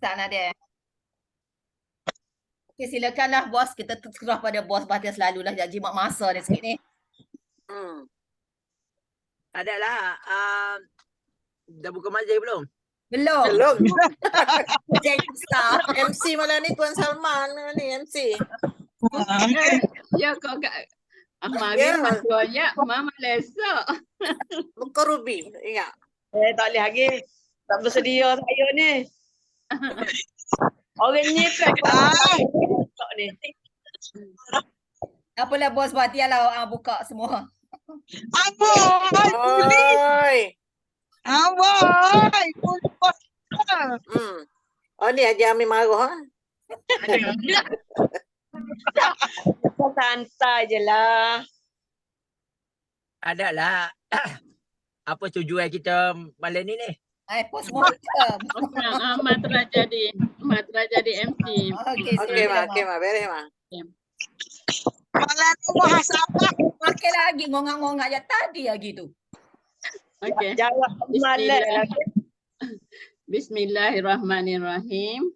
Start Nadia. Okey, silakanlah bos. Kita terserah pada bos Bahtiar selalulah jimat masa ni sikit ni. Adalah. Dah buka majlis belum? Belum. Belum. Jadi besar. MC malam ni Tuan Salman ni MC. Ya kau kat Ya. Mari masuk banyak Mama lesok. Muka Ruby. Ingat. Tak boleh lagi. Tak bersedia saya ni. Orang ni tak ni. Apalah bos Bahtiar lah buka semua. Oi. Awai. Oh ni Haji Amin marah. Santai je lah. Adalah. Apa tujuan kita malam ni? Postmortem. Matra jadi MC. Okey, Okey mak, okey mak, beres mak. Malam ni bahas apa? Pakai lagi ngongak-ngongak je tadi lagi tu. Okey. Jawab malam lagi. Bismillahirrahmanirrahim.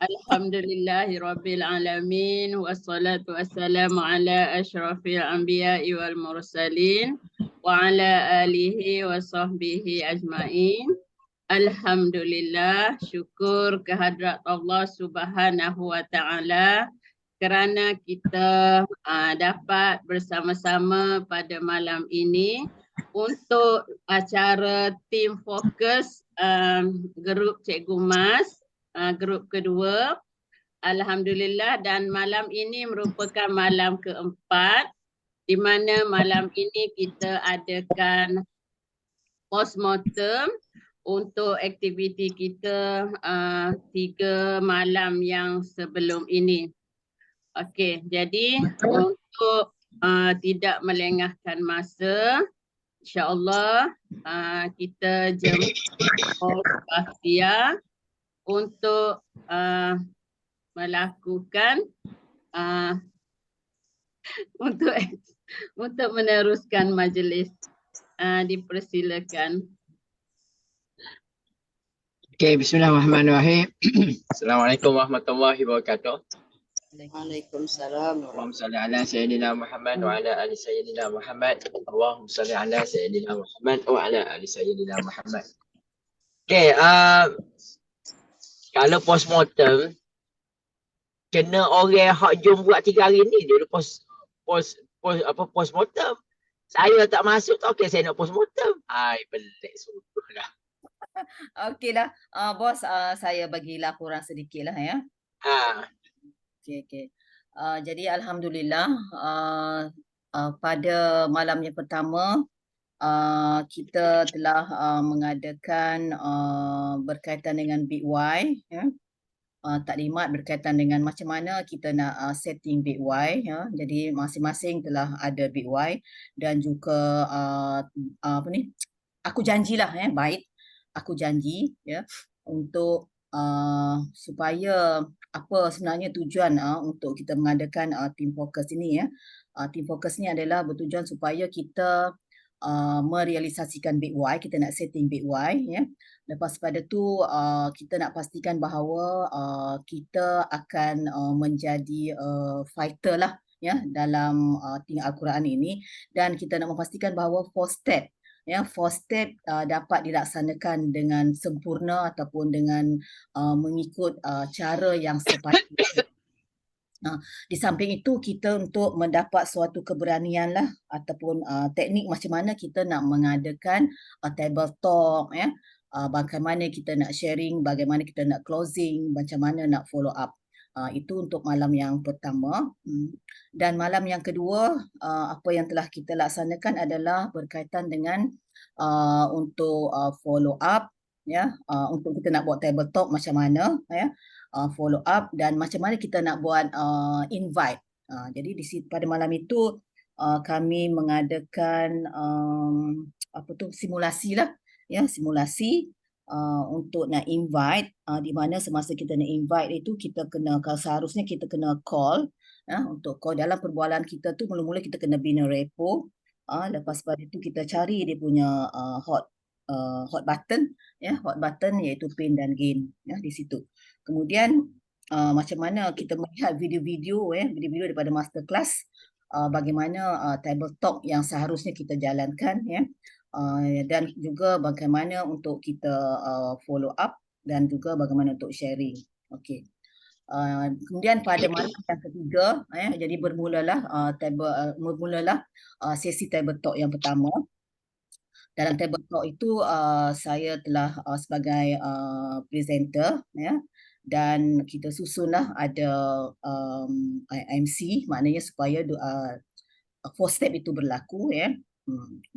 Alhamdulillahirabbil alamin wassalatu wassalamu ala asyrafil anbiya'i wal mursalin wa ala alihi wa sahbihi ajmain. Alhamdulillah, syukur kehadrat Allah Subhanahu wa taala kerana kita dapat bersama-sama pada malam ini untuk acara tim fokus grup Cikgu Mas, grup kedua. Alhamdulillah, dan malam ini merupakan malam keempat di mana malam ini kita adakan postmortem untuk aktiviti kita 3 malam yang sebelum ini. Okey, jadi untuk tidak melengahkan masa, insya-Allah kita jemput Bahtiar untuk melakukan untuk meneruskan majlis. Dipersilakan. Okay, bismillahirrahmanirrahim. Assalamualaikum warahmatullahi wabarakatuh. Waalaikumsalam. Allahumma salli ala sayyidina Muhammad wa ala ali sayyidina Muhammad. Allahumma salli ala sayyidina Muhammad wa ala ali sayyidina Muhammad. Okay, kalau postmortem kena orang hak jom buat 3 hari ni dulu postmortem. Saya tak masuk tak, okey saya nak postmortem. Ai pelik sungguhlah. Okeylah, bos, saya bagilah kurang sedikitlah ya. Okey. Jadi alhamdulillah pada malam yang pertama kita telah mengadakan berkaitan dengan Big Y ya. Taklimat berkaitan dengan macam mana kita nak setting Big Y ya. Jadi masing-masing telah ada Big Y dan juga aku janjilah ya, baik. Aku janji ya untuk supaya apa sebenarnya tujuan untuk kita mengadakan team fokus ini ya. Team fokus ni adalah bertujuan supaya kita merealisasikan Big Y, kita nak setting Big Y ya. Lepas pada tu kita nak pastikan bahawa kita akan menjadi fighter lah ya dalam tinggal Al-Quran ini, dan kita nak memastikan bahawa 4 step dapat dilaksanakan dengan sempurna ataupun dengan mengikut cara yang sepatutnya. Di samping itu kita untuk mendapat suatu keberanian lah ataupun teknik macam mana kita nak mengadakan table talk ya, bagaimana kita nak sharing, bagaimana kita nak closing, macam mana nak follow up. Itu untuk malam yang pertama. Dan malam yang kedua apa yang telah kita laksanakan adalah berkaitan dengan untuk follow up ya, untuk kita nak buat table talk macam mana ya, follow up dan macam mana kita nak buat invite. Jadi pada malam itu kami mengadakan simulasi lah ya, simulasi untuk nak invite, di mana semasa kita nak invite itu kita kena, seharusnya kita kena call untuk call. Dalam perbualan kita tu mula-mula kita kena bina repo, lepas pada itu kita cari dia punya hot button, ya, hot button iaitu pin dan gain, ya, di situ. Kemudian macam mana kita melihat video-video daripada masterclass, bagaimana table talk yang seharusnya kita jalankan, ya, dan juga bagaimana untuk kita follow up dan juga bagaimana untuk sharing. Okey. Kemudian pada malam yang ketiga, jadi bermulalah sesi table talk yang pertama. Dalam table talk itu saya telah sebagai presenter, ya, dan kita susunlah ada MC, maknanya supaya 4 step itu berlaku, ya,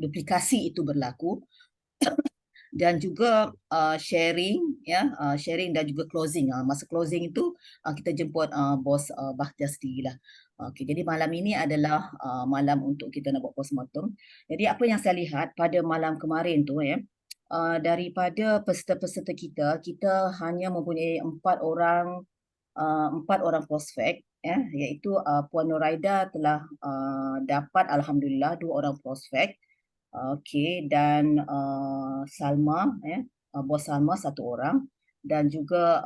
duplikasi itu berlaku. Dan juga sharing, ya, sharing dan juga closing. Masa closing itu kita jemput bos Bahtiar sendirilah. Okey, jadi malam ini adalah malam untuk kita nak buat postmortem. Jadi apa yang saya lihat pada malam kemarin tu, ya, daripada peserta-peserta kita hanya mempunyai 4 orang prospek, ya, iaitu Puan Nuraida telah dapat alhamdulillah 2 orang prospek. Okey, dan Salma, bos Salma 1 orang dan juga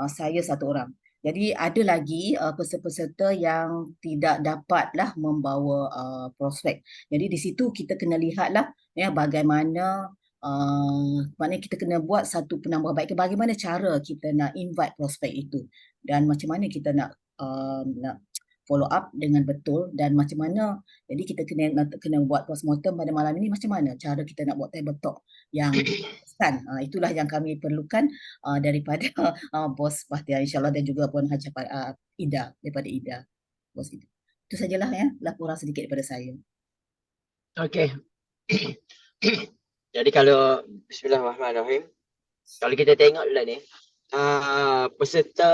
saya 1 orang. Jadi ada lagi peserta-peserta yang tidak dapatlah membawa prospek. Jadi di situ kita kena lihatlah, ya, bagaimana maknanya kita kena buat satu penambahbaikan bagaimana cara kita nak invite prospek itu dan macam mana kita nak follow up dengan betul dan macam mana. Jadi kita kena buat postmortem pada malam ini, macam mana cara kita nak buat table talk yang instan. Itulah yang kami perlukan daripada bos Bahtiar, insyaAllah, dan juga Puan Haji Ida, daripada Ida. Bos Ida. Itu sajalah, ya, laporan sedikit daripada saya. Okey. Jadi kalau Bismillahirrahmanirrahim. Kalau kita tengok dulu ni, peserta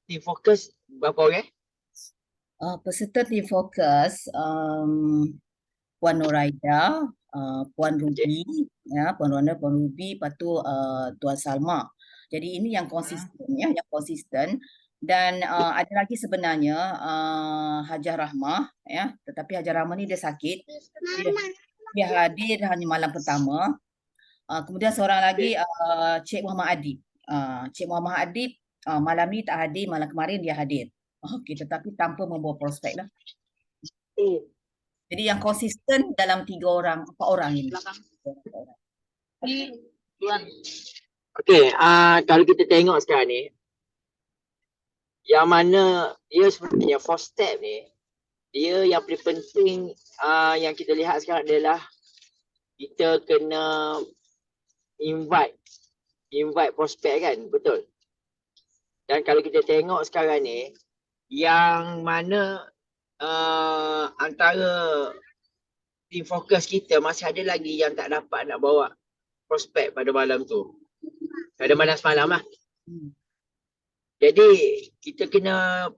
team fokus berapa orang? Peserta team fokus Puan Nuraida, Puan Ruby, ya, Puan Ronda, Puan Ruby, lepas tu Tuan Salma. Jadi ini yang konsisten, ya, yang konsisten. Dan ada lagi sebenarnya Hajah Rahmah, ya, tetapi Hajah Rahmah ni dia sakit. Dia hadir hanya malam pertama. Kemudian seorang lagi Cik Muhammad Adib. Cik Muhammad Adib malam ni tak hadir, malam kemarin dia hadir. Okey, tetapi tanpa membawa prospek lah. Jadi yang konsisten dalam 4 orang ini. Okey, kalau kita tengok sekarang ni, yang mana dia sebenarnya 4 step ni, dia yang paling penting yang kita lihat sekarang adalah kita kena invite prospek, kan, betul? Dan kalau kita tengok sekarang ni, yang mana antara team fokus kita masih ada lagi yang tak dapat nak bawa prospek pada malam tu. Pada malam semalam lah. Jadi kita kena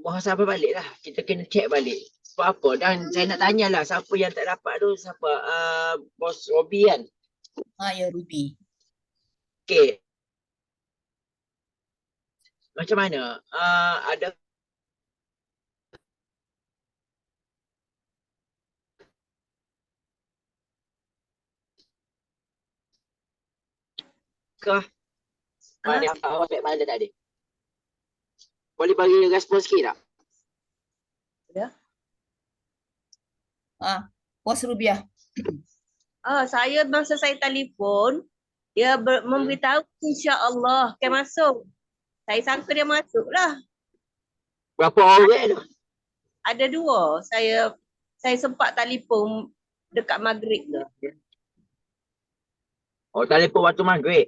muhasabah balik lah. Kita kena check balik. Sebab apa? Dan saya nak tanyalah siapa yang tak dapat tu, siapa? Bos Robi, kan? Ya, Ruby. Okey. Macam mana? Ada kah mana awak mana tadi? Boleh bagi respon sikit tak? Bos Rubiah. Saya masa saya telefon, dia memberitahu insya-Allah akan masuk. Saya sangka dia masuk lah. Berapa orang tu? Ada 2. Saya sempat telefon dekat maghrib tu. Oh, telefon waktu maghrib.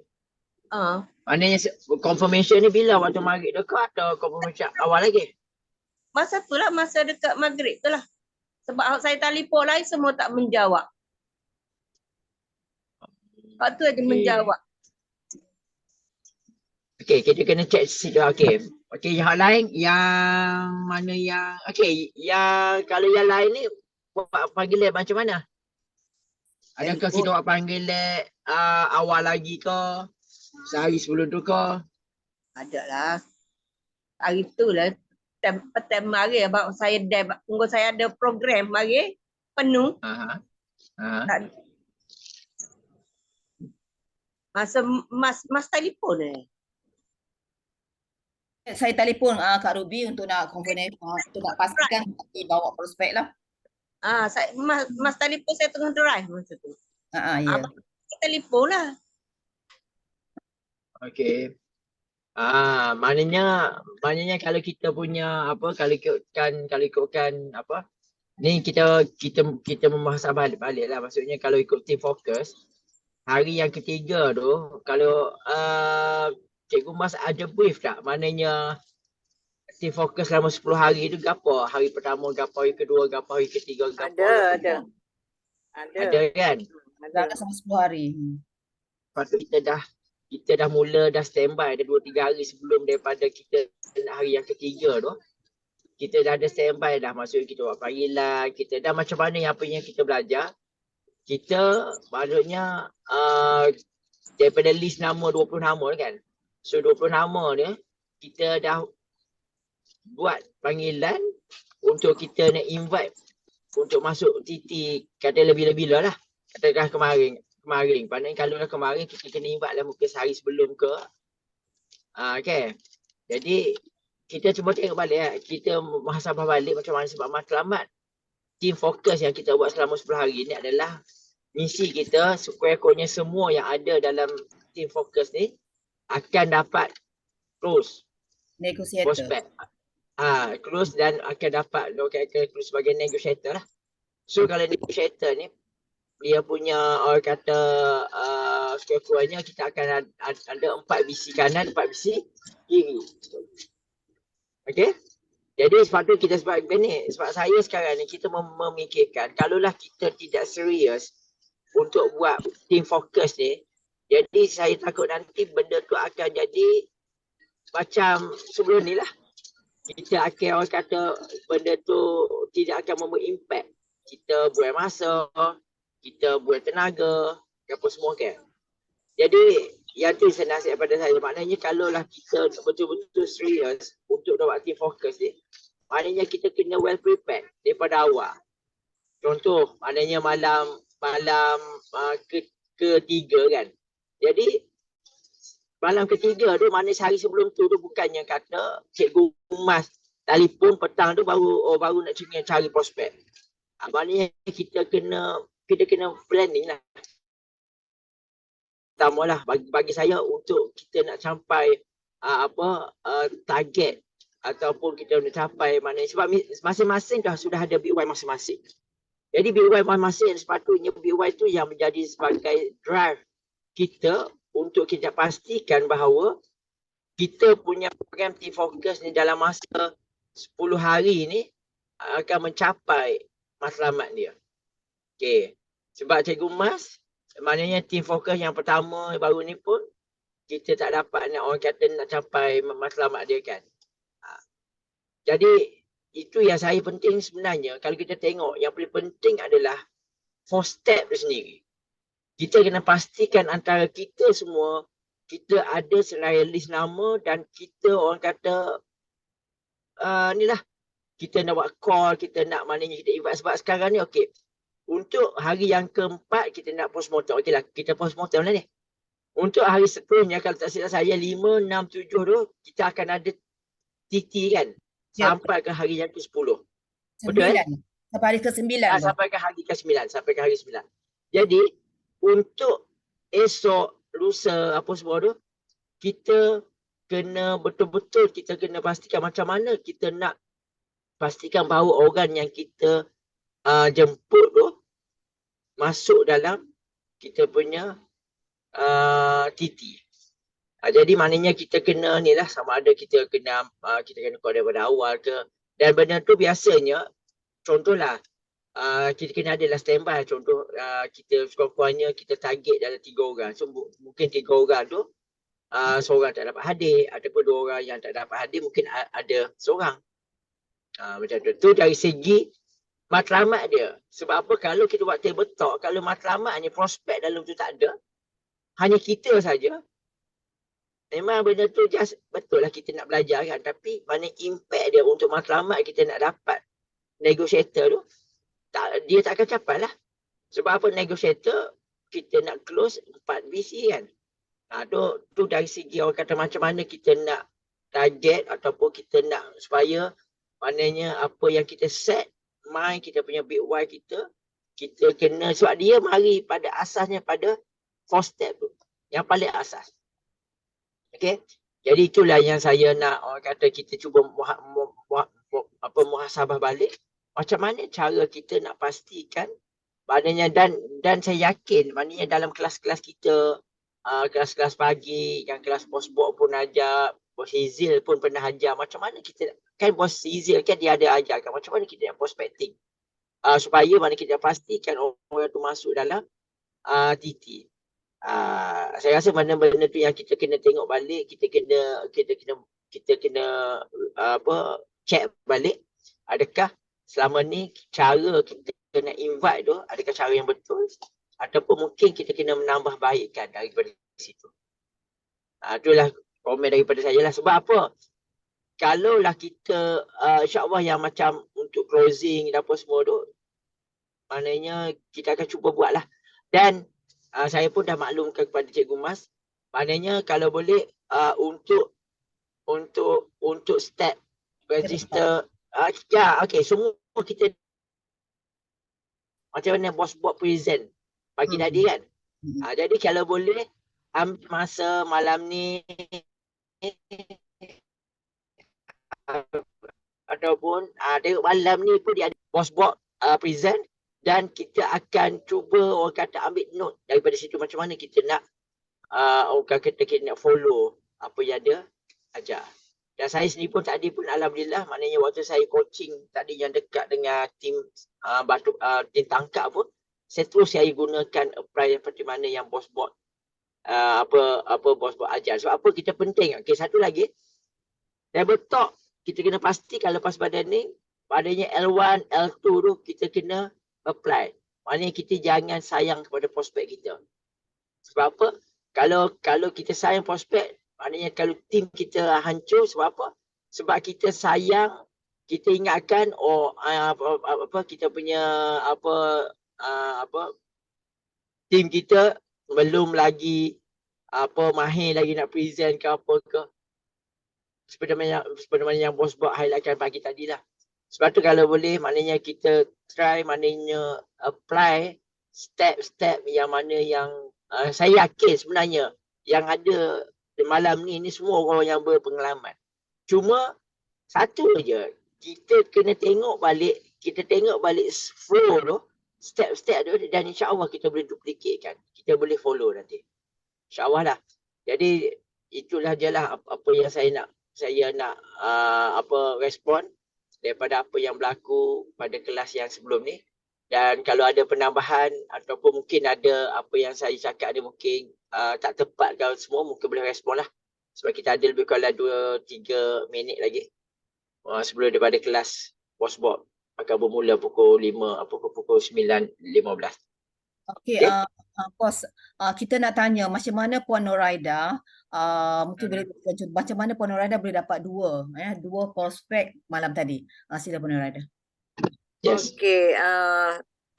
Maknanya confirmation ni bila waktu maghrib dekat atau confirmation awal lagi? Masa tu lah, masa dekat maghrib tu lah. Sebab saya telefon lain semua tak menjawab. Lepas tu dia menjawab. Okey, kita kena check situ. Okey, yang lain yang mana yang yang kalau yang lain ni buat panggilan macam mana? Adakah kita buat panggilan awal lagi ke? Sehari sebelum tu ke? Ada lah. Hari tu lah. Petang mari abang saya tunggu saya ada program mari. penuh. Aha. Aha. Tak, masa mas telefon Saya telefon Kak Ruby untuk nak confirm, untuk nak pastikan bawa prospek lah. mas telefon saya tengah drive masa tu. Ya. Abang telefon lah. Okey. Maknanya kalau kita punya apa, kalau ikutkan apa, ni kita memuhasabah balik lah. Maksudnya kalau ikut team fokus, hari yang ketiga tu, kalau Cikgu Mas ada brief tak? Maknanya team fokus selama 10 hari tu gapo? Hari pertama gapo, hari kedua gapo, hari ketiga gapo? Ada. Ada kan? Dah sama 10 hari. Lepas tu kita dah mula dah standby dah 2-3 hari sebelum daripada kita nak hari yang ketiga tu. Kita dah ada standby dah, maksudnya kita buat panggilan, kita dah macam mana apa yang kita belajar. Kita maksudnya daripada list nama 20 nama kan. So 20 nama ni kita dah buat panggilan untuk kita nak invite untuk masuk TT kata lebih-lebih lah. Katakan kemarin. Pandai kalau dah kemarin kita kena invite lah mungkin sehari sebelum ke. Okay. Jadi kita cuba tengok balik kita muhasabah balik macam mana sebab matlamat team fokus yang kita buat selama 10 hari ni adalah misi kita sekurang-kurangnya semua yang ada dalam team fokus ni akan dapat close Negotiator. prospect. Close dan akan dapat close sebagai negotiator lah. So kalau negotiator ni dia punya orang kata sekurang-kurangnya kita akan ada 4 bisi kanan, 4 bisi kiri. Okay. Jadi sebab tu kita sebab saya sekarang ni kita memikirkan kalaulah kita tidak serius untuk buat team fokus ni, jadi saya takut nanti benda tu akan jadi macam sebelum ni lah. Kita akan orang kata benda tu tidak akan memberi impact. Kita buang masa, kita buang tenaga, apa semua kan. Jadi yang tu saya nasihat pada saya, maknanya kalaulah kita betul-betul serius untuk buat team fokus ni, maknanya kita kena well prepared daripada awal. Contoh, maknanya malam ketiga kan. Jadi malam ketiga tu maknanya sehari sebelum tu bukannya kata Cikgu Mas telefon petang tu baru nak cari prospek. Maknanya kita kena planning lah. Pertama lah bagi saya untuk kita nak capai target ataupun kita nak capai maknanya sebab masing-masing dah sudah ada BY masing-masing. Jadi BY masing-masing sepatutnya BY tu yang menjadi sebagai drive kita untuk kita pastikan bahawa kita punya program team fokus ni dalam masa 10 hari ni akan mencapai matlamat dia. Okey. Sebab Cikgu Mas, maknanya team fokus yang pertama baru ni pun kita tak dapat nak orang kata nak capai matlamat dia kan. Jadi itu yang saya penting sebenarnya kalau kita tengok yang paling penting adalah 4 step tu sendiri. Kita kena pastikan antara kita semua kita ada senarai list nama dan kita orang kata ni lah kita nak buat call, kita nak maknanya kita invite sebab sekarang ni okey. Untuk hari yang keempat kita nak postmortem. Okeylah kita postmortem lah ni. Untuk hari seterusnya kalau tak silap saya 5, 6, 7 tu kita akan ada TT kan. Sampai ke hari yang ke-10. Betul kan? Sampai hari ke-9. Sampai ke hari ke-9. Jadi untuk esok, lusa apa semua tu kita kena betul-betul kita kena pastikan macam mana kita nak pastikan bahawa orang yang kita jemput tu masuk dalam kita punya TT. Jadi maknanya kita kena ni lah sama ada kita kena call daripada awal ke. Dan benda tu biasanya contohlah kita kena adalah standby. Contoh kita sekurang-kurangnya kita target dalam 3 orang. So mungkin 3 orang tu seorang tak dapat hadir ataupun 2 orang yang tak dapat hadir mungkin ada seorang. Macam tu. Tu dari segi matlamat dia. Sebab apa kalau kita buat table talk, kalau matlamatnya prospek dalam tu tak ada, hanya kita saja. Memang benda tu just betul lah kita nak belajar kan. Tapi mana impact dia untuk matlamat kita nak dapat negotiator tu. dia tak akan capai lah. Sebab apa? Negotiator kita nak close 4 BC kan. Tu dari segi orang kata macam mana kita nak target ataupun kita nak supaya maknanya apa yang kita set mind kita punya big why kita kena, sebab dia mari pada asasnya pada 4 step tu yang paling asas. Okay, jadi itulah yang saya nak orang kata kita cuba muhasabah balik macam mana cara kita nak pastikan maknanya, dan saya yakin maknanya dalam kelas-kelas kita, kelas-kelas pagi, yang kelas Bos Bob pun ajar, Bos Hizil pun pernah ajar macam mana kita, kan Bos Hizil kan dia ada ajarkan macam mana kita nak prospecting supaya mana kita pastikan orang tu masuk dalam TT. Saya rasa mana-mana tu yang kita kena tengok balik, kita kena check balik adakah selama ni cara kita nak invite tu adakah cara yang betul ataupun mungkin kita kena menambah baikkan daripada situ. Itulah komen daripada saya lah. Sebab apa? Kalaulah kita insya-Allah yang macam untuk closing dan apa semua tu, maknanya kita akan cuba buat lah. Dan saya pun dah maklumkan kepada Cikgu Mas, maknanya kalau boleh untuk step register, okey, semua kita macam mana bos buat present pagi tadi kan. Jadi kalau boleh ambil masa malam ni ataupun tengok malam ni pun dia ada bos buat present, dan kita akan cuba orang kata ambil note daripada situ macam mana kita nak orang kata kita nak follow apa yang dia ajar. Dan saya sendiri pun tadi pun alhamdulillah, maknanya waktu saya coaching tadi yang dekat dengan tim tim tangkap pun, saya terus saya gunakan apply seperti mana yang bos buat apa bos buat ajar. Sebab apa kita penting. Okey, satu lagi, table talk kita kena pasti kalau lepas badan ni padanya L1, L2 tu kita kena apply. Maknanya kita jangan sayang kepada prospek kita. Sebab apa? Kalau kita sayang prospek, maknanya kalau tim kita hancur, sebab apa? Sebab kita sayang, kita ingatkan kita punya tim kita belum lagi mahir lagi nak present ke apa ke. Seperti mana yang bos buat highlightkan pagi tadi lah. Sebab tu kalau boleh maknanya kita try maknanya apply step-step yang mana yang saya yakin sebenarnya yang ada di malam ni semua orang yang berpengalaman. Cuma satu je, kita kena tengok balik flow tu, step-step tu, dan insya-Allah kita boleh duplicate kan. Kita boleh follow nanti. Insya-Allah lah. Jadi itulah je lah apa yang saya nak respon daripada apa yang berlaku pada kelas yang sebelum ni. Dan kalau ada penambahan ataupun mungkin ada apa yang saya cakap ada mungkin tak tepat kalau semua, mungkin boleh respon lah. Sebab kita ada lebih kurang 2-3 minit lagi sebelum daripada kelas Bos Bob akan bermula pukul 9.15. Okey, Bos, kita nak tanya macam mana Puan Noraida, mungkin boleh macam mana Puan Noraida boleh dapat dua prospek malam tadi. Sila Puan Noraida. Yes. Okey,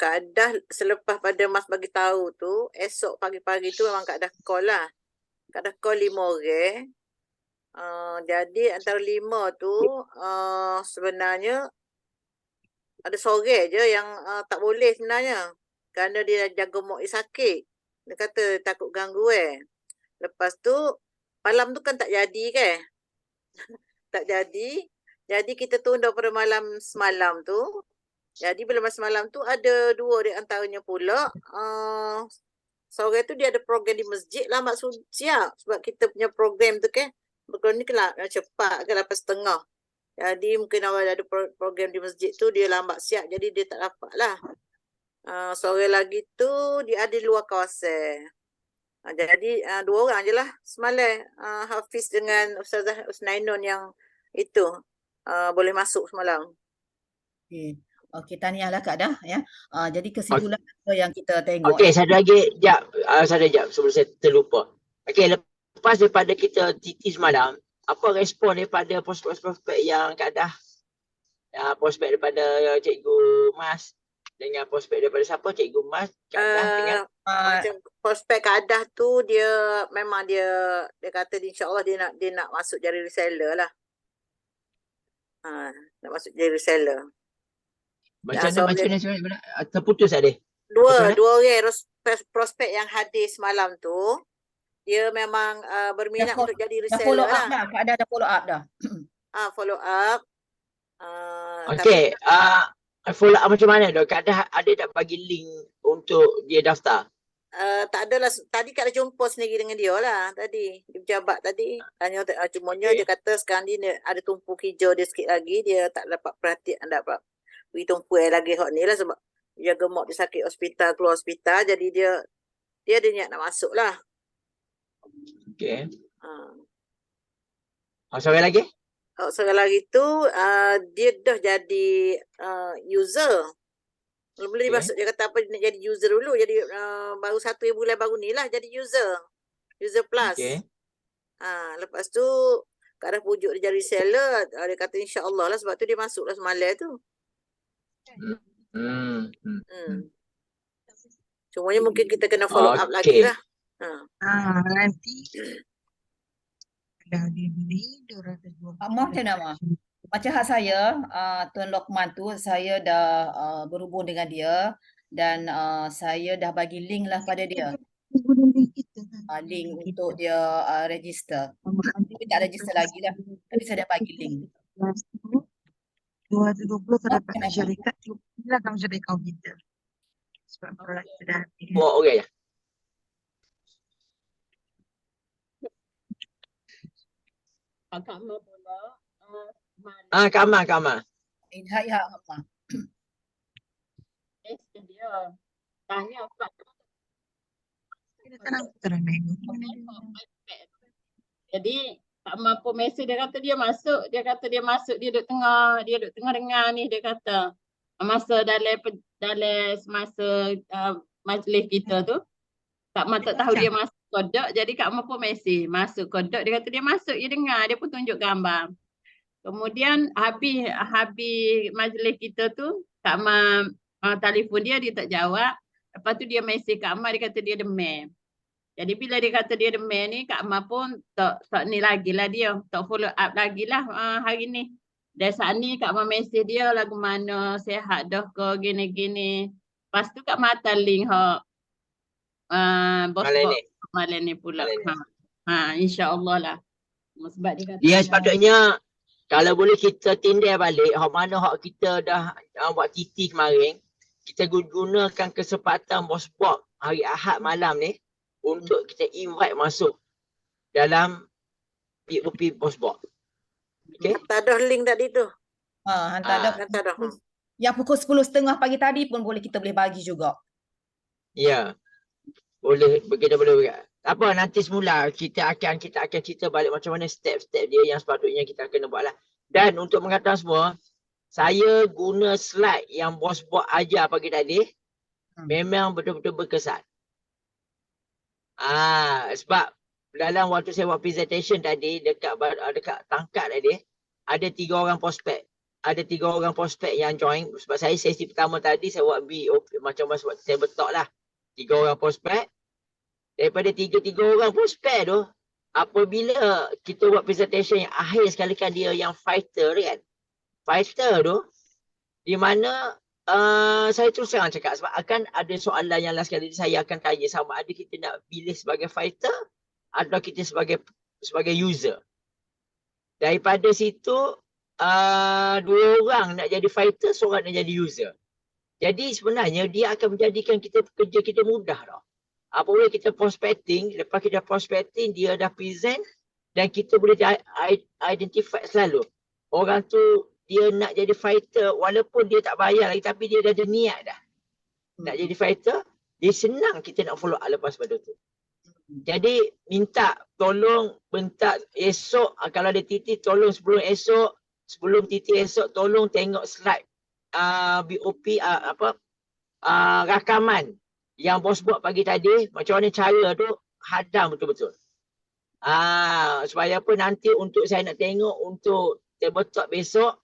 Kaedah selepas pada Mas bagi tahu tu, esok pagi-pagi tu memang Kaedah call lah. Kaedah call 5 orang. Jadi antara 5 tu sebenarnya ada seorang je yang tak boleh sebenarnya. Kerana dia jaga mak dia sakit. Dia kata takut ganggu Lepas tu malam tu kan tak jadi kan. Tak jadi. Jadi kita tunda pada malam semalam tu. Jadi bila masa malam tu ada 2 di antaranya pula. Seorang tu dia ada program di masjid lambat siap. Sebab kita punya program tu kan. Program ni kan cepat kan 8.30. Jadi mungkin awal ada program di masjid tu dia lambat siap. Jadi dia tak dapat lah. Seorang lagi tu dia ada di luar kawasan. Jadi 2 orang je lah semalam. Hafiz dengan Ustazah Usnainun yang itu boleh masuk semalam. Okey, tahniahlah Kak Dah ya. Jadi kesimpulan apa yang kita tengok. Okey, satu lagi jap sebelum saya terlupa. Okey, lepas daripada kita TT semalam, apa respon daripada prospek-prospek yang Kak Dah, prospek daripada Cikgu Mas dengan prospek daripada siapa? Cikgu Mas, Kadah dengan Macam prospek Kadah tu dia memang dia kata insya-Allah dia nak masuk jadi reseller lah. Nak masuk jadi reseller. macam mana terputus tak dia? Dua Macam orang prospek yang hadir semalam tu dia memang berminat untuk jadi Dah follow reseller up lah. dah. Keadaan dah follow up dah. Follow up. Okey, follow up macam mana dok? Ada tak bagi link untuk dia daftar? Tak adalah, tadi Kak dah jumpa sendiri dengan dia lah tadi, dia pejabat tadi tanya, cumanya dia kata sekarang dia ada tumpu hijau dia sikit lagi, dia tak dapat perhatian, tak dapat beri tumpu lagi hak ni lah sebab dia gemuk, dia sakit hospital, keluar hospital, jadi dia ada niat nak masuk lah. Okey. Seorang lagi? Seorang lagi tu dia dah jadi user. Mula-mula dia masuk, dia kata apa, dia nak jadi user dulu, jadi baru 1 bulan baru ni lah jadi user plus. Okey. Lepas tu Kak dah pujuk dia jadi seller, dia kata insya-Allah lah, sebab tu dia masuk lah semalam tu. Cumanya mungkin kita kena follow up lagi lah. Nanti dah dibeli 220. Macam nama? Macam hak saya, Tuan Lokman tu, saya dah berhubung dengan dia dan saya dah bagi link lah pada dia. Link untuk dia register. Tapi tak register lagi lah. Tapi saya dah bagi link. 220 terdapat syarikat, inilah kamu syarikat kau kita. Sebab produk sudah Buat orang je. Kakak Ma pula. Kak Amal. Ya, apa? Dia tanya Kak. terang Jadi Kak Ma pun mesej dia kata dia masuk, dia duduk tengah dengar ni, dia kata masa dalam semasa majlis kita tu Kak Ma tak tahu dia masuk kodok, jadi Kak Ma pun mesej masuk kodok, dia kata dia masuk, dia dengar, dia pun tunjuk gambar. Kemudian habis majlis kita tu Kak Ma telefon dia tak jawab. Lepas tu dia mesej Kak Ma, dia kata dia demam. Jadi bila dia kata dia demam ni, Kak Ma pun tak ni lagi lah dia, tak follow up lagi lah hari ni. Dan saat ni Kak Ma mesej dia lagu mana, sihat dah ke, gini-gini. Lepas tu Kak Ma hantar link bos malam ni pula. InsyaAllah lah. Sebab dia kata dia sepatutnya kalau boleh kita tindai balik hak mana hak kita dah buat TT kemarin, kita gunakan kesempatan bos-bos hari Ahad malam ni untuk kita invite masuk dalam POP bos-bos. Okey? Tak ada link tadi tu. Hantar dah. dah. Yang pukul 10.30 pagi tadi pun kita boleh bagi juga. Ya. Boleh, kita boleh. Apa nanti semula kita akan cerita balik macam mana step-step dia yang sepatutnya kita kena buat lah. Dan untuk mengatakan semua, saya guna slide yang bos buat ajar pagi tadi memang betul-betul berkesan. Sebab dalam waktu saya buat presentation tadi dekat tangkap tadi ada 3 orang prospek. Ada 3 orang prospek yang join sebab saya sesi pertama tadi saya buat BOP macam sebab saya betok lah. 3 orang prospek. Daripada 3 orang prospek tu, apabila kita buat presentation yang akhir sekali kan dia yang fighter kan. Fighter tu, di mana saya terus terang cakap sebab akan ada soalan yang last kali saya akan tanya sama ada kita nak pilih sebagai fighter atau kita sebagai user. Daripada situ, 2 orang nak jadi fighter, seorang nak jadi user. Jadi sebenarnya dia akan menjadikan kerja kita mudah tau. Apabila kita prospecting, lepas kita prospecting, dia dah present dan kita boleh identify selalu. Orang tu dia nak jadi fighter walaupun dia tak bayar lagi tapi dia dah ada niat dah. Nak jadi fighter, dia senang kita nak follow up lepas pada tu. Jadi minta tolong esok kalau ada TT tolong sebelum TT esok tolong tengok slide BOP rakaman yang bos buat pagi tadi, macam mana cara tu hadam betul-betul. Supaya apa nanti untuk saya nak tengok untuk table talk besok,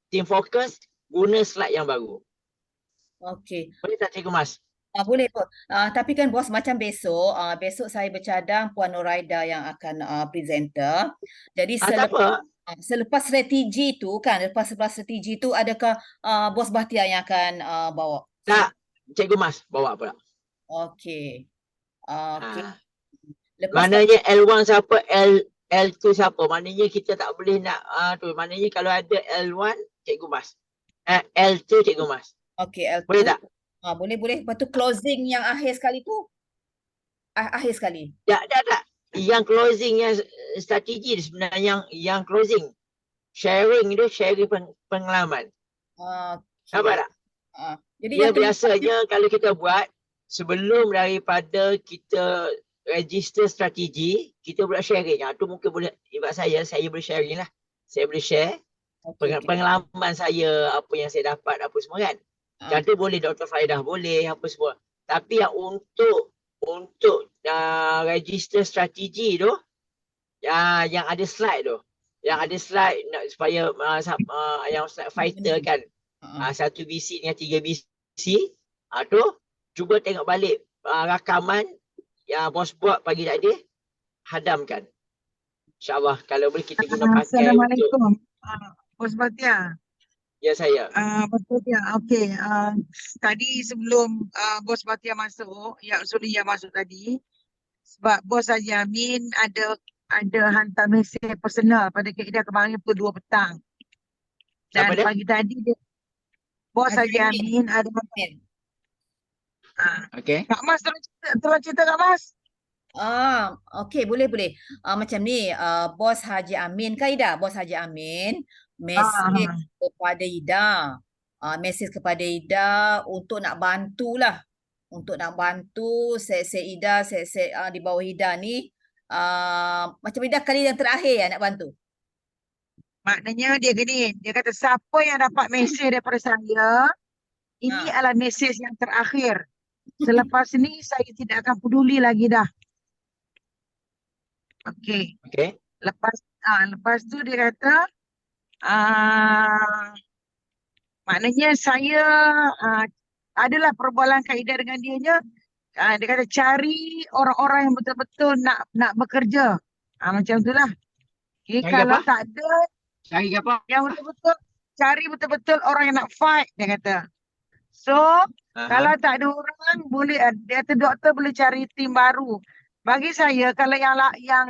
team fokus guna slide yang baru. Okey. Boleh tak Cikgu Mas? Boleh pun. Tapi kan bos macam besok saya bercadang Puan Noraida yang akan presenter. Jadi Tak apa. selepas strategi tu kan, lepas strategi tu adakah bos Bahtiar yang akan bawa? Tak, Cikgu Mas bawa pula. Okey. Okey. Ha. Lepas Maknanya L1 siapa, L2 siapa. Maknanya kita tak boleh nak tu. Maknanya kalau ada L1 Cikgu Mas. L2 Cikgu Mas. okey L2. Boleh tak? Boleh. Lepas tu closing yang akhir sekali tu. Akhir sekali. Tak. Yang closing yang strategi dia sebenarnya yang closing. Sharing pengalaman. Okey. Nampak tak? Jadi Dia yang kelima- biasanya kalau kita buat sebelum daripada kita register strategi, kita boleh sharing. Tu mungkin boleh, sebab saya boleh sharing lah. Saya boleh share okey. pengalaman saya, apa yang saya dapat, apa semua kan. Contoh boleh Dr. Faidah, boleh apa semua. Tapi yang untuk register strategi tu, yang ada slide tu. Yang ada slide supaya yang slide fighter kan. Satu BC dengan 3 BC. Tu cuba tengok balik rakaman yang bos buat pagi tadi, hadamkan. InsyaAllah kalau boleh kita guna pakai untuk, Assalamualaikum. Bos Bahtiar. ya saya. Bos Bahtiar, okey. Tadi sebelum Bos Bahtiar masuk, ya Suria masuk tadi, sebab Bos Haji Amin ada hantar mesej personal pada Kak kemarin pukul 2 petang. Dan Siapa dia? pagi tadi Bos Haji Haji Amin ada hantar. Okey. Kak Mas tolong cerita Kak Mas. Okey, boleh. Macam ni, bos Haji Amin kan Ida? Bos Haji Amin mesej kepada Ida. Mesej kepada Ida untuk nak bantulah. Untuk nak bantu set-set Ida, set-set di bawah Ida ni. Macam Ida kali yang terakhir nak bantu. Maknanya dia gini, dia kata siapa yang dapat mesej daripada saya, ini adalah mesej yang terakhir. Selepas ni saya tidak akan peduli lagi dah. Okey. Okey. Lepas tu dia kata maknanya saya adalah perbualan kaedah dengan dianya. Dia kata cari orang-orang yang betul-betul nak bekerja. Macam itulah. Okay, kalau tak ada Cari apa? yang betul-betul, cari betul-betul orang yang nak fight, dia kata. So, kalau tak ada orang, boleh, dia kata doktor boleh cari tim baru. Bagi saya, kalau yang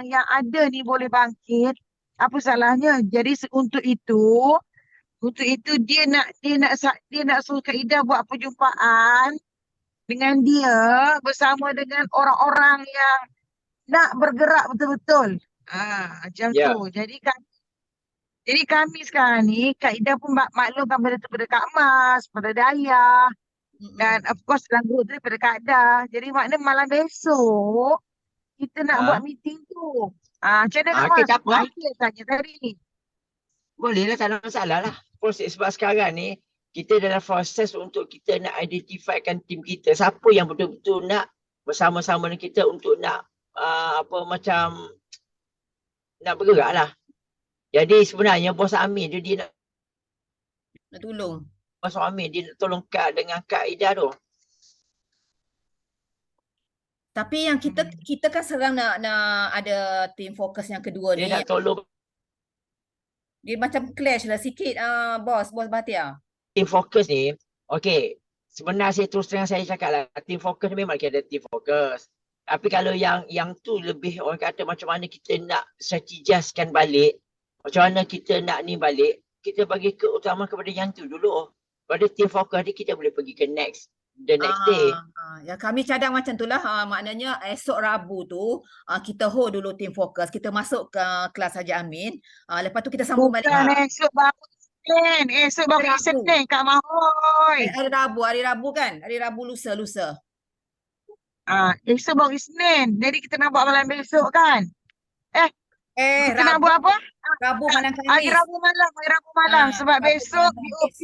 ada ni boleh bangkit, apa salahnya? Jadi untuk itu dia nak suruh Kak Ida buat perjumpaan dengan dia bersama dengan orang-orang yang nak bergerak betul-betul. Macam tu. Jadi kami sekarang ni, Kak Ida pun maklumkan pada Kak Mas, pada Dayah, dan of course dalam group tu pada Kak Dah. Jadi maknanya malam besok, kita nak buat meeting tu. Macam mana Kak Mas? Tak apa. Saya tanya tadi. Boleh lah, tak ada masalah lah. Proses sebab sekarang ni, kita dalam proses untuk kita nak identifikan tim kita. Siapa yang betul-betul nak bersama-sama dengan kita untuk nak nak bergerak lah. Jadi sebenarnya Bos Amin tu dia nak tolong. Bos Amin dia nak tolong dengan Kak Ida tu. Tapi yang kita kan sekarang nak ada team fokus yang kedua Dia ni. nak tolong. Dia macam clash lah sikit bos Bahtiar. Team fokus ni, okey. Sebenarnya terus terang saya cakap lah, team fokus ni memang kita ada team fokus. Tapi kalau yang tu lebih orang kata macam mana kita nak strategizkan balik, macam mana kita nak ni balik, kita bagi keutamaan kepada yang tu dulu. Pada team fokus ni kita boleh pergi ke the next day. Ya, kami cadang macam itulah. Maknanya esok Rabu tu kita hold dulu team fokus. Kita masuk ke kelas Haji Amin. Lepas tu kita sambung balik. Esok baru Isnin. Esok baru Isnin Kak Mahoy. Hari Rabu kan? Hari Rabu lusa. Esok baru Isnin. Jadi kita nak buat malam besok kan? Kita nak buat apa? Rabu malam Khamis. Hari Rabu malam. Sebab besok BOP.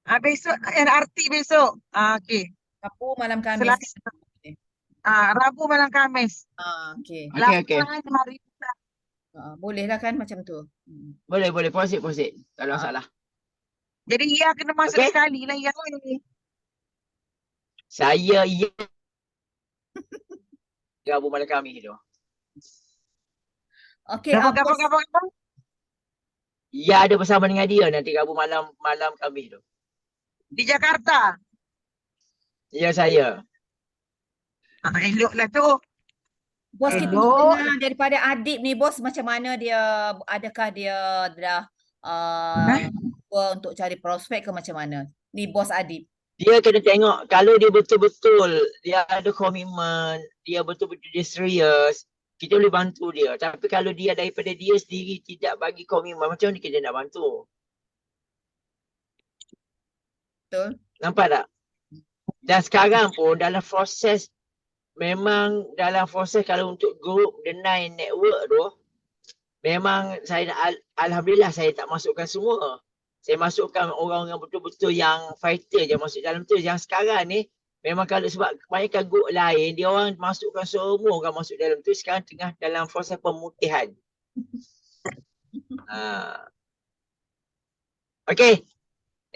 Besok NRT besok. Okey. Rabu malam Khamis. Rabu malam Khamis. Okey. Okey. Boleh lah kan macam tu. Boleh. Proceed. Tak ada masalah. Jadi ia kena masuk sekali lah yang ni. Saya gabung malam kami tu. Okey, Apa? Ya ada bersama dengan dia nanti gabung malam kami tu. Di Jakarta. Ya saya. Eloklah tu. bos kita nak Elok. dengar daripada Adib ni bos, macam mana dia, adakah dia dah untuk cari prospek ke macam mana? Ni bos Adib. Dia kena tengok kalau dia betul-betul dia ada komitmen, dia betul-betul dia serius, kita boleh bantu dia. Tapi kalau dia daripada dia sendiri tidak bagi komitmen, macam mana kita nak bantu? Betul? Nampak tak? Dan sekarang pun dalam proses, memang dalam proses kalau untuk group The Nine Network tu, memang saya alhamdulillah saya tak masukkan semua. Saya masukkan orang-orang betul-betul yang fighter je masuk dalam tu. Yang sekarang ni memang kalau sebab kebanyakan group lain dia orang masukkan semua orang masuk dalam tu, sekarang tengah dalam proses pemutihan. Okey.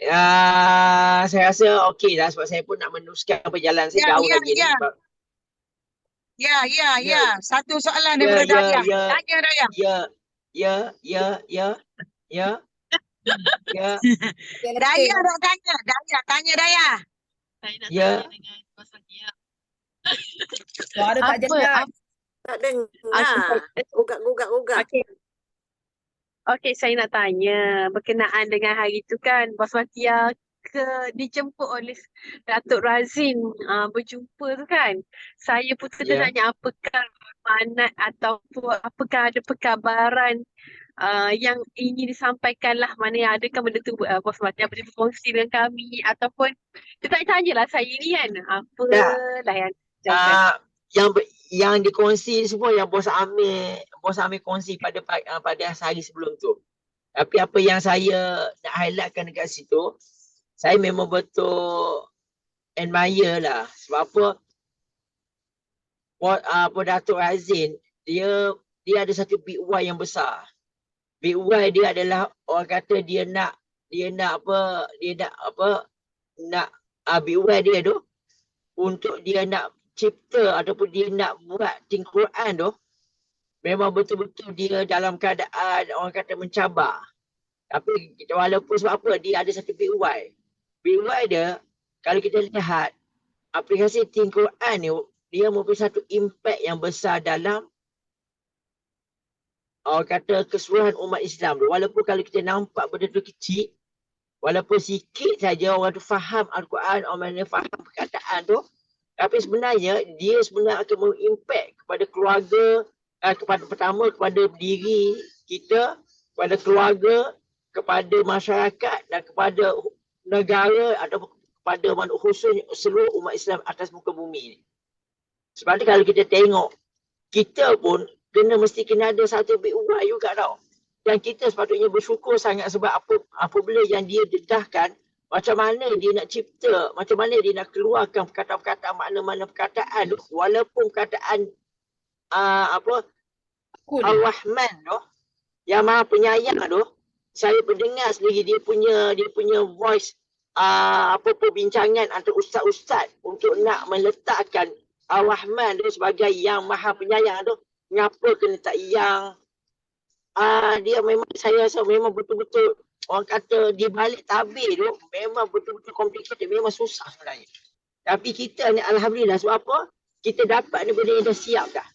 Saya rasa okey dah sebab saya pun nak meneruskan perjalanan saya jauh lagi ni. Ya. Satu soalan daripada Dayah. Tanya Dayah. Ya. Dayah nak tanya. Tanya Dayah. Saya nak Ya. tanya dengan Bos Fatia. Suara tak jelas. Tak dengar. Gugak. Okey, saya nak tanya berkenaan dengan hari tu kan Bos Fatia dijemput oleh Datuk Razin berjumpa tu kan. Saya pun tertanya apakah amanat ataupun apakah ada perkabaran yang ingin disampaikan lah, mana yang adakah benda tu Bos Fatia boleh berkongsi dengan kami ataupun dia tanyalah saya ni kan apalah yang yang dikongsi semua yang Bos Amir kongsi pada hari sebelum tu. Tapi apa yang saya nak highlightkan dekat situ, saya memang betul admire lah. Sebab apa Datuk Razin, dia ada satu big why yang besar. Big why dia adalah orang kata dia nak big why dia tu untuk dia nak cipta ataupun dia nak buat ting Quran tu, memang betul-betul dia dalam keadaan orang kata mencabar. Tapi walaupun sebab apa, dia ada satu big why. Big why dia, kalau kita lihat aplikasi ting Quran ni, dia memberi satu impact yang besar dalam orang kata keseluruhan umat Islam tu. Walaupun kalau kita nampak benda tu kecil, walaupun sikit saja orang tu faham Al-Quran, orang mana faham perkataan tu, tapi sebenarnya dia sebenarnya akan mengimpact kepada keluarga, kepada diri kita, kepada keluarga, kepada masyarakat dan kepada negara atau kepada khususnya seluruh umat Islam atas muka bumi ni. Sebab tu kalau kita tengok, kita pun mesti kena ada satu big why juga tau. Dan kita sepatutnya bersyukur sangat sebab apabila yang dia dedahkan, macam mana dia nak cipta, macam mana dia nak keluarkan perkataan-perkataan, makna-makna perkataan tu, walaupun perkataan Ar-Rahman tu, yang Maha Penyayang tu, saya mendengar sendiri dia punya voice perbincangan antara ustaz-ustaz untuk nak meletakkan Ar-Rahman tu sebagai yang Maha Penyayang tu, mengapa kena tak yang dia memang saya rasa memang betul-betul orang kata di balik tabir tu memang betul-betul complicated, memang susah sebenarnya. Tapi kita ni alhamdulillah sebab apa? Kita dapat ni benda yang dah siap dah.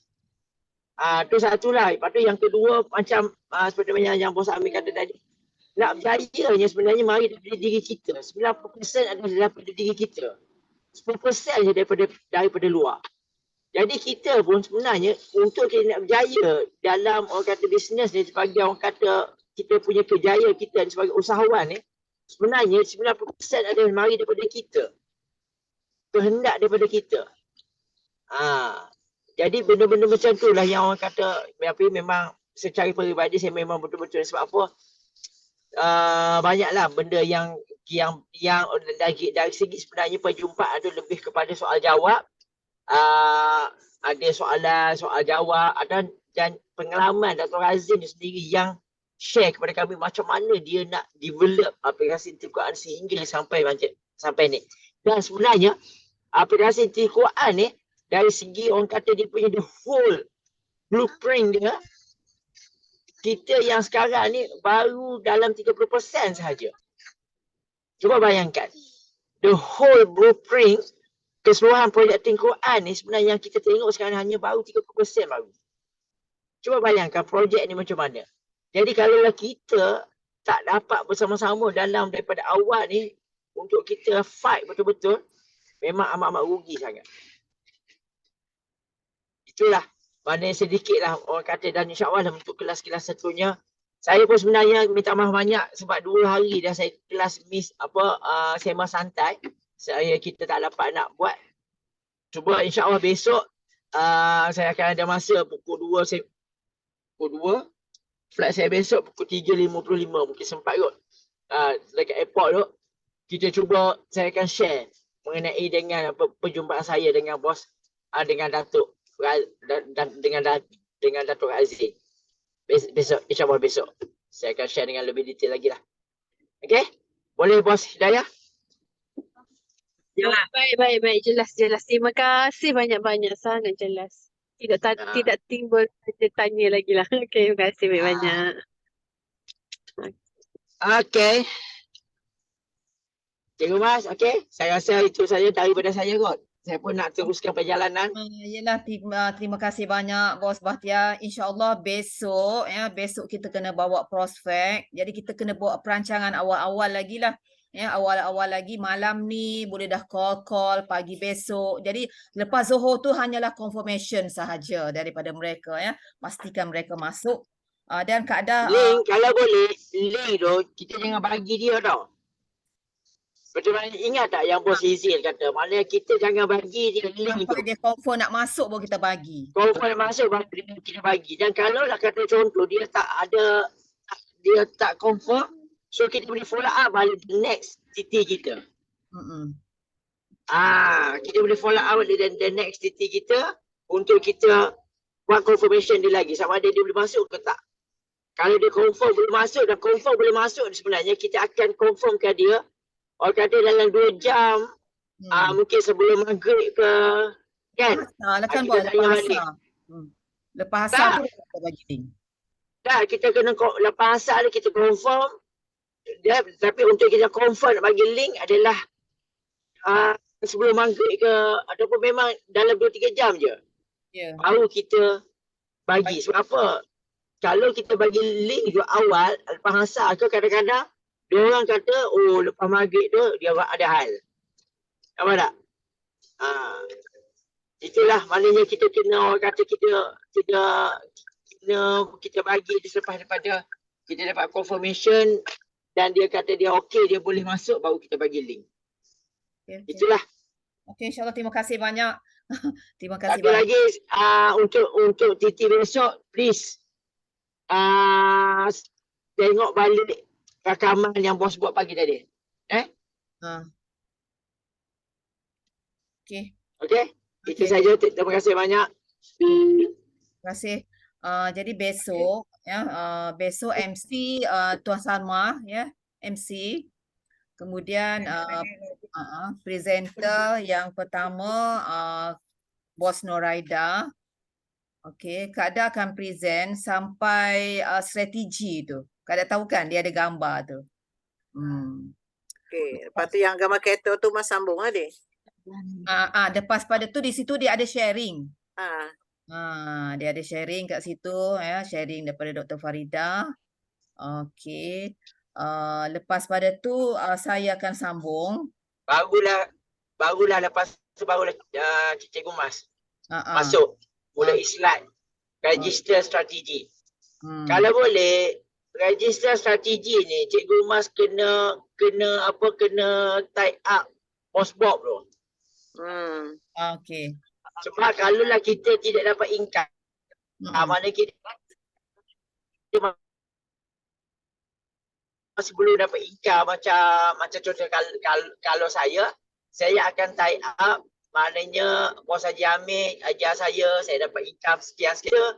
Tu satulah. Lepas tu yang kedua macam seperti yang Bos Amir kata tadi. Nak berjayanya sebenarnya mari daripada diri kita. 90% adalah daripada diri kita. 10% saja daripada luar. Jadi kita pun sebenarnya untuk kita nak berjaya dalam orang kata bisnes ni sebagai orang kata kita punya kejayaan kita sebagai usahawan ni, sebenarnya 90% adalah mari daripada kita. Kehendak daripada kita. Jadi benda-benda macam tu lah yang orang kata, tapi memang secara peribadi saya memang betul-betul sebab apa, banyaklah benda yang dari segi sebenarnya perjumpaan tu lebih kepada soal jawab. Ada soal jawab, dan pengalaman Datuk Razin sendiri yang share kepada kami macam mana dia nak develop aplikasi Quran sehingga sampai ni. Dan sebenarnya aplikasi Quran ni dari segi orang kata dia punya the whole blueprint dia, kita yang sekarang ni baru dalam 30% sahaja. Cuba bayangkan, the whole blueprint keseluruhan projek Quran ni sebenarnya yang kita tengok sekarang hanya baru 30% baru. Cuba bayangkan projek ni macam mana. Jadi kalau kita tak dapat bersama-sama dalam daripada awal ni untuk kita fight betul-betul, memang amat-amat rugi sangat. Itulah, maknanya sedikitlah orang kata, dan insyaAllah untuk kelas-kelas satunya, saya pun sebenarnya minta maaf banyak sebab 2 hari dah saya kelas miss sema santai. Kita tak dapat nak buat. Cuba insyaAllah besok saya akan ada masa pukul 2, flight saya besok pukul 3.55, mungkin sempat kot. Dekat airport tu, kita cuba, saya akan share mengenai dengan perjumpaan saya dengan bos, dengan Datuk, dengan Datuk Aziz. Besok, insyaAllah besok. Saya akan share dengan lebih detail lagi lah. Okay? Boleh Bos Hidayah? Ya. Baik. Jelas. Terima kasih banyak-banyak. Sangat jelas. Tidak timbul tanya lagi lah. Okay, terima kasih banyak-banyak. Okay. Cikgu Mas, okay. Saya rasa itu saja daripada saya kot. Saya pun nak teruskan perjalanan. Yelah, terima kasih banyak Bos Bahtiar. InsyaAllah besok kita kena bawa prospek. Jadi kita kena buat perancangan awal-awal lagi lah. Awal-awal lagi malam ni boleh dah call pagi besok. Jadi lepas Zohor tu hanyalah confirmation sahaja daripada mereka ya. Pastikan mereka masuk. Dan keadaan Link, kalau boleh, link tu kita jangan bagi dia tau. Betul, ingat tak yang Bos Izil kata, maknanya kita jangan bagi dia link tu. dia confirm nak masuk baru kita bagi. Confirm masuk baru kita bagi. Dan kalau lah kata contoh dia tak confirm, so kita boleh follow up balik next TT kita. Kita boleh follow up the next TT kita untuk kita buat confirmation dia lagi sama ada dia boleh masuk ke tak. Kalau dia confirm boleh masuk dan confirm boleh masuk, sebenarnya kita akan confirmkan dia. Orang kata dalam 2 jam, mungkin sebelum maghrib ke, kan? Kan buat lepas asar. Lepas asar tu kita bagi link. Tak, kita kena lepas asar kita confirm. Tapi untuk kita confirm nak bagi link adalah sebelum maghrib ke, ataupun memang dalam 2-3 jam je. Baru kita bagi. Sebab apa? Kalau kita bagi link tu awal, lepas asar ke, kadang-kadang dia orang kata, lepas maghrib tu dia ada hal. Apa tak? Itulah maknanya kita kena, orang kata kita bagi selepas daripada kita dapat confirmation dan dia kata dia okey, dia boleh masuk, baru kita bagi link. Okay. Itulah. Okey, insyaAllah terima kasih banyak. Terima kasih Satu banyak. lagi untuk TT besok, please tengok balik rakaman yang bos buat pagi tadi. Okey. Okey? Itu saja. Terima kasih banyak. Terima kasih. Jadi besok besok MC Tuan Salma MC. Kemudian presenter yang pertama Bos Noraida. Okey, Kak Da akan present sampai strategi tu. Kak Da tahu kan dia ada gambar tu. Okey, lepas tu yang gambar kereta tu Mas sambung dia. Lepas pada tu di situ dia ada sharing. Dia ada sharing kat situ sharing daripada Dr. Farida. Okey. Lepas pada tu saya akan sambung. Barulah lepas tu barulah Cikgu Mas masuk mulai slide register strategi. Kalau boleh register strategi ni Cikgu Mas kena tie up postbox tu. Okey. Sebab kalau lah kita tidak dapat income, mana kita masih belum dapat income macam contoh kalau saya akan tie up, maknanya Bos Haji Hamid ajar saya dapat income sekian-sekian.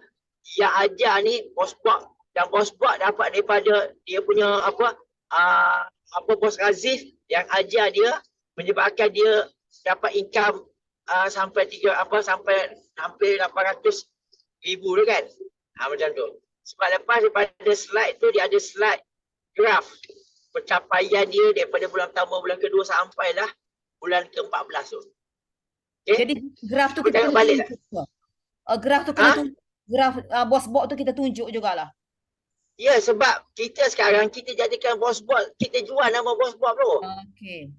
Yang ajar ni postbox, dan postbox dapat daripada dia punya Bos Razif yang ajar dia, menyebabkan dia dapat income sampai sampai hampir 800,000 tu kan. Macam tu. Sebab lepas daripada slide tu dia ada slide graf pencapaian dia daripada bulan pertama, bulan kedua sampailah bulan ke-14 tu. Okay? Jadi graf tu Kita kita tengok kena balik tunjuk ke? Graf tu kena Ha? tunjuk. Graf boss bot tu kita tunjuk jugalah. Ya, sebab kita sekarang kita jadikan Bossbot, kita jual nama Bossbot tu. Okey.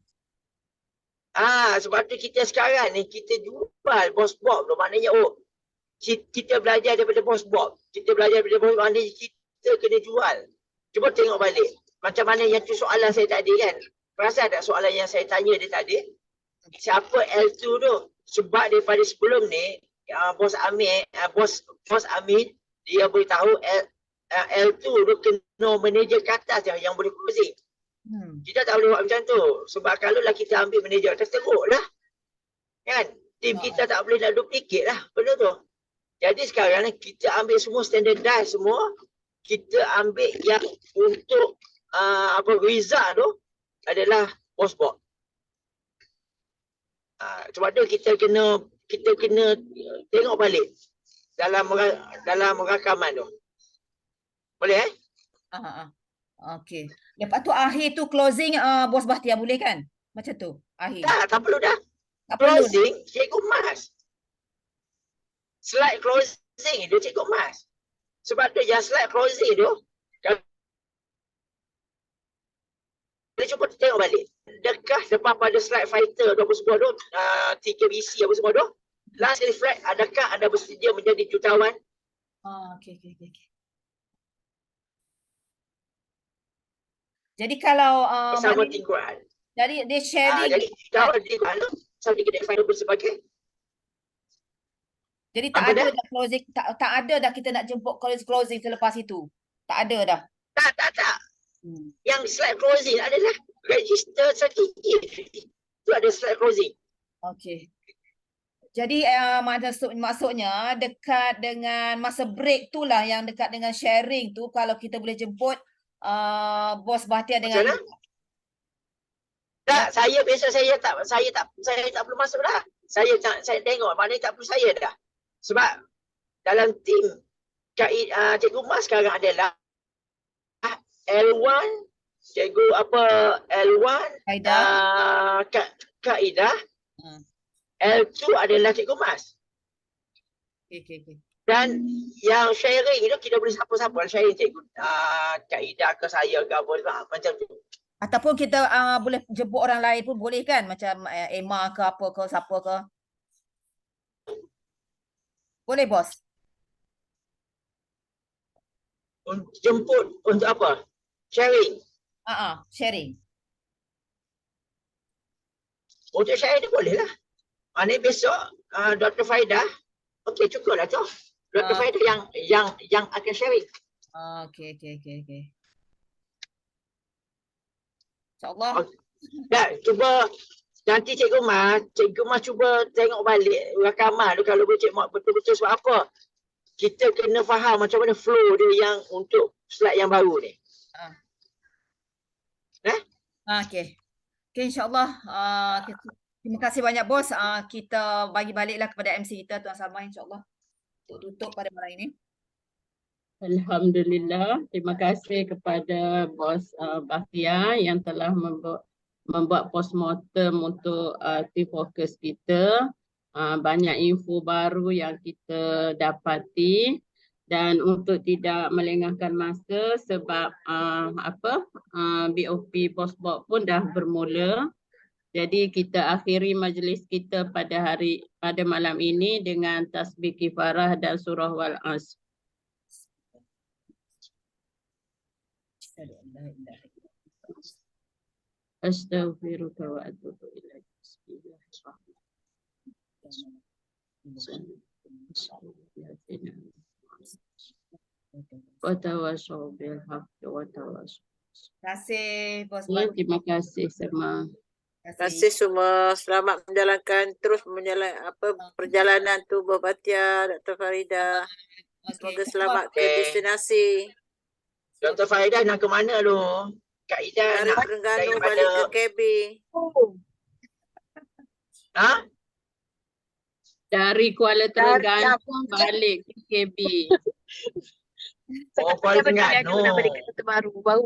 Sebab tu kita sekarang ni kita jual Bossbot tu. Maknanya kita belajar daripada Bossbot. Kita belajar daripada Bossbot, maknanya kita kena jual. Cuba tengok balik. Macam mana yang tu soalan saya tadi kan. Perasan tak soalan yang saya tanya dia tadi? Siapa L2 tu? Sebab daripada sebelum ni, Bos Amin, dia beritahu L2 tu kena manager kat atas yang boleh closing. Kita tak boleh buat macam tu. Sebab kalau lah kita ambil manager atas, teruk lah. Kan? Tim kita tak boleh nak duplicate lah benda tu. Jadi sekarang ni kita ambil semua standardize semua. Kita ambil yang untuk result tu adalah Bossbot. Sebab tu kita kena tengok balik dalam rakaman tu. Boleh Okey. Lepas tu akhir tu closing Bos Bahtiar boleh kan? Macam tu. Akhir. Tak perlu dah. Tak perlu. Closing Cikgu Mas. Slide closing itu Cikgu Mas. Sebab tu yang slide closing tu kita cuba tengok balik. Dekat depan pada slide fighter tu apa semua tu, 3 BC apa semua tu, last reflect adakah anda bersedia menjadi jutawan? Okey. Jadi kalau Bersama maknanya- Tim Quran. jadi dia sharing. Jadi jutawan Tim Quran tu sampai kita define sebagai Jadi tak apa ada dah? dah closing, tak ada dah kita nak jemput closing selepas itu. Tak ada dah. Tak. Yang slide closing adalah register certificate. Itu ada slide closing. Okey. Jadi maksudnya dekat dengan masa break tu lah, yang dekat dengan sharing tu, kalau kita boleh jemput Bos Bahtiar Macam dengan mana? Tak, saya tak perlu masuk dah. Saya tengok maknanya tak perlu saya dah. Sebab dalam tim Cikgu Mas sekarang adalah L1, Cikgu L1 Kaedah. Kaedah. L2 adalah Cikgu Mas. Okey. Dan yang sharing itu kita boleh siapa-siapa sharing Cikgu Kaedah ke saya ke apa macam tu. Ataupun kita boleh jemput orang lain pun boleh kan? Macam Emma ke apa ke, siapa ke. Boleh bos? Jemput untuk apa? Sharing. Sharing. Untuk sharing ni boleh lah. Maknanya besok Dr. Faidah, okey cukup lah tu. Dr. Faidah yang akan sharing. Okey. InsyaAllah. Dan cuba nanti Cikgu Mas cuba tengok balik rakaman tu kalau boleh Cikgu Mas betul-betul sebab apa? Kita kena faham macam mana flow dia yang untuk slide yang baru ni. Okey. Okey, insyaAllah. Terima kasih banyak bos. Kita bagi baliklah kepada MC kita Tuan Salmah insyaAllah. Untuk tutup pada malam ini. Alhamdulillah, terima kasih kepada Bos Bahtiar yang telah membuat postmortem untuk team fokus kita. Banyak info baru yang kita dapati, dan untuk tidak melengahkan masa sebab BOP Bossbot pun dah bermula. Jadi kita akhiri majlis kita pada malam ini dengan tasbih kifarah dan surah wal asr. Astaghfiruka wa atubu ilaik. Wa tawassaw bil haqqi wa tawassaw. Terima kasih bos. Terima kasih semua. Terima kasih semua. Selamat menjalankan perjalanan tu Bos Bahtiar, Dr. Farida. Semoga selamat ke destinasi. Dr. Faidah nak ke mana lu? Kak Ida Dari nak Terengganu balik ke KB. Ha? Dari Kuala Dari Terengganu balik ke KB. Oh, Saya Kuala Terengganu nak balik Terengganu. kereta baru. Baru